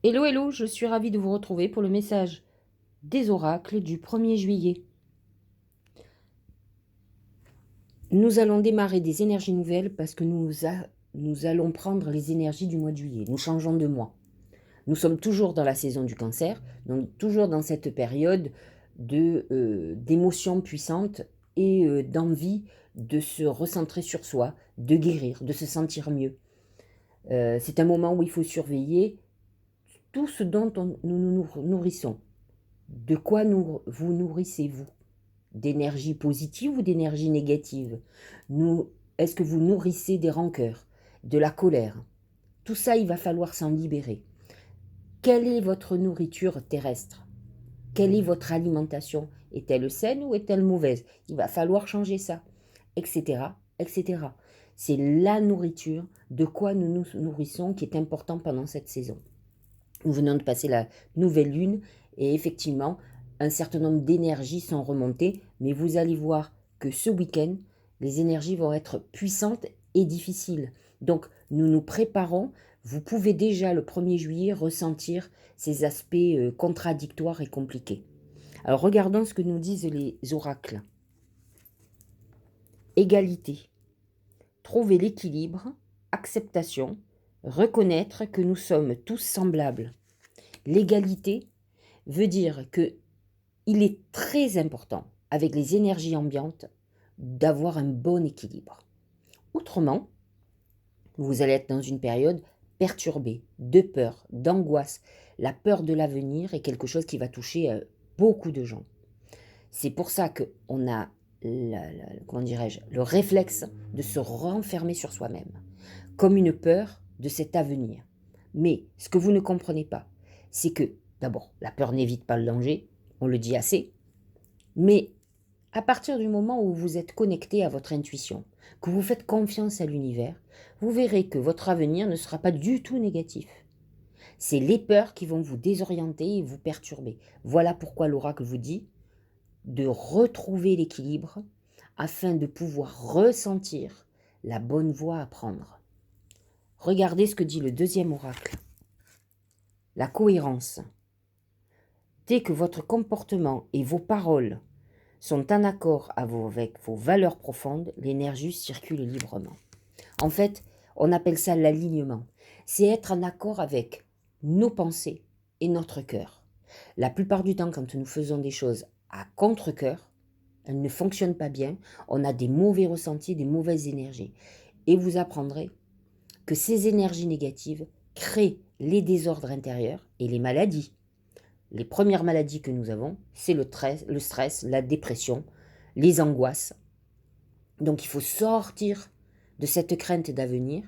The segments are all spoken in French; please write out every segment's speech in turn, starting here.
Hello, hello, je suis ravie de vous retrouver pour le message des oracles du 1er juillet. Nous allons démarrer des énergies nouvelles parce que nous allons prendre les énergies du mois de juillet. Nous changeons de mois. Nous sommes toujours dans la saison du cancer, donc toujours dans cette période d'émotions puissantes et d'envie de se recentrer sur soi, de guérir, de se sentir mieux. C'est un moment où il faut surveiller tout ce dont nous nous nourrissons. De quoi vous nourrissez-vous? D'énergie positive ou d'énergie négative? Est-ce que vous nourrissez des rancœurs, de la colère? Tout ça, il va falloir s'en libérer. Quelle est votre nourriture terrestre? Quelle est votre alimentation? Est-elle saine ou est-elle mauvaise? Il va falloir changer ça, etc., etc. C'est la nourriture, de quoi nous nous nourrissons, qui est important pendant cette saison. Nous venons de passer la nouvelle lune et effectivement, un certain nombre d'énergies sont remontées, mais vous allez voir que ce week-end, les énergies vont être puissantes et difficiles. Donc, nous nous préparons. Vous pouvez déjà, le 1er juillet, ressentir ces aspects contradictoires et compliqués. Alors, regardons ce que nous disent les oracles. Égalité. Trouver l'équilibre, acceptation, reconnaître que nous sommes tous semblables. L'égalité veut dire que il est très important, avec les énergies ambiantes, d'avoir un bon équilibre. Autrement, vous allez être dans une période perturbée, de peur, d'angoisse. La peur de l'avenir est quelque chose qui va toucher beaucoup de gens. C'est pour ça qu'on a comment dirais-je, le réflexe de se renfermer sur soi-même, comme une peur de cet avenir. Mais ce que vous ne comprenez pas, c'est que, d'abord, la peur n'évite pas le danger, on le dit assez, mais à partir du moment où vous êtes connecté à votre intuition, que vous faites confiance à l'univers, vous verrez que votre avenir ne sera pas du tout négatif. C'est les peurs qui vont vous désorienter et vous perturber. Voilà pourquoi l'oracle vous dit de retrouver l'équilibre afin de pouvoir ressentir la bonne voie à prendre. Regardez ce que dit le deuxième oracle. La cohérence. Dès que votre comportement et vos paroles sont en accord avec vos valeurs profondes, l'énergie circule librement. En fait, on appelle ça l'alignement. C'est être en accord avec nos pensées et notre cœur. La plupart du temps, quand nous faisons des choses à contre-cœur, elles ne fonctionnent pas bien, on a des mauvais ressentis, des mauvaises énergies. Et vous apprendrez que ces énergies négatives créent les désordres intérieurs et les maladies. Les premières maladies que nous avons, c'est le stress, la dépression, les angoisses. Donc il faut sortir de cette crainte d'avenir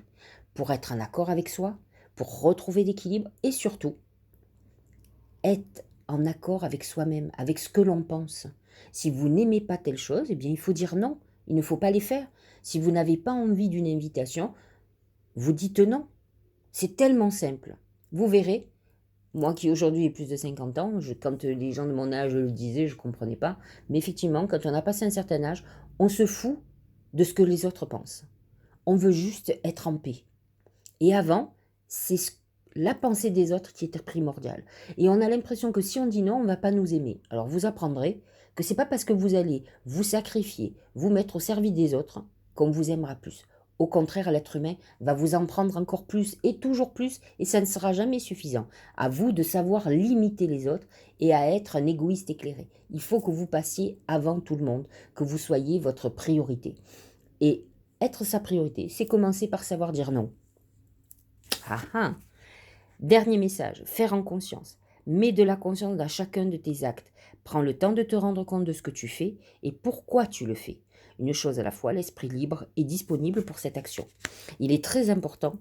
pour être en accord avec soi, pour retrouver l'équilibre et surtout être en accord avec soi-même, avec ce que l'on pense. Si vous n'aimez pas telle chose, eh bien il faut dire non, il ne faut pas les faire. Si vous n'avez pas envie d'une invitation, vous dites non. C'est tellement simple. Vous verrez, moi qui aujourd'hui ai plus de 50 ans, quand les gens de mon âge le disaient, je ne comprenais pas. Mais effectivement, quand on a passé un certain âge, on se fout de ce que les autres pensent. On veut juste être en paix. Et avant, c'est la pensée des autres qui était primordiale. Et on a l'impression que si on dit non, on ne va pas nous aimer. Alors vous apprendrez que c'est pas parce que vous allez vous sacrifier, vous mettre au service des autres, qu'on vous aimera plus. Au contraire, l'être humain va vous en prendre encore plus et toujours plus, et ça ne sera jamais suffisant. À vous de savoir limiter les autres et à être un égoïste éclairé. Il faut que vous passiez avant tout le monde, que vous soyez votre priorité. Et être sa priorité, c'est commencer par savoir dire non. Ah ah. Dernier message, faire en conscience. Mets de la conscience dans chacun de tes actes. Prends le temps de te rendre compte de ce que tu fais et pourquoi tu le fais. Une chose à la fois, l'esprit libre est disponible pour cette action. Il est très important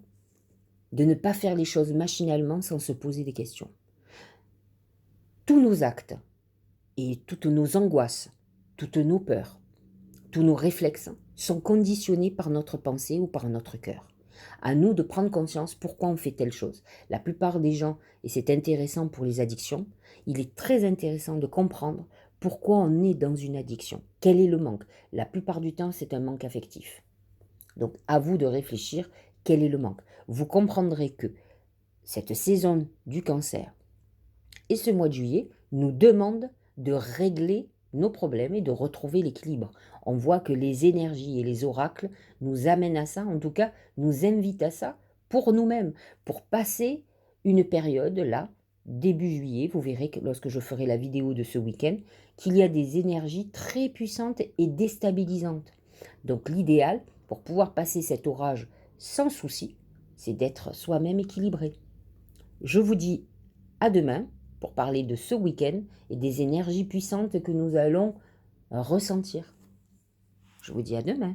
de ne pas faire les choses machinalement sans se poser des questions. Tous nos actes et toutes nos angoisses, toutes nos peurs, tous nos réflexes sont conditionnés par notre pensée ou par notre cœur. À nous de prendre conscience pourquoi on fait telle chose. La plupart des gens, et c'est intéressant pour les addictions, il est très intéressant de comprendre pourquoi on est dans une addiction. Quel est le manque? La plupart du temps, c'est un manque affectif. Donc, à vous de réfléchir quel est le manque. Vous comprendrez que cette saison du Cancer et ce mois de juillet nous demandent de régler nos problèmes et de retrouver l'équilibre. On voit que les énergies et les oracles nous amènent à ça, en tout cas nous invitent à ça pour nous-mêmes, pour passer une période là, début juillet, vous verrez que lorsque je ferai la vidéo de ce week-end, qu'il y a des énergies très puissantes et déstabilisantes. Donc l'idéal, pour pouvoir passer cet orage sans souci, c'est d'être soi-même équilibré. Je vous dis à demain pour parler de ce week-end et des énergies puissantes que nous allons ressentir. Je vous dis à demain.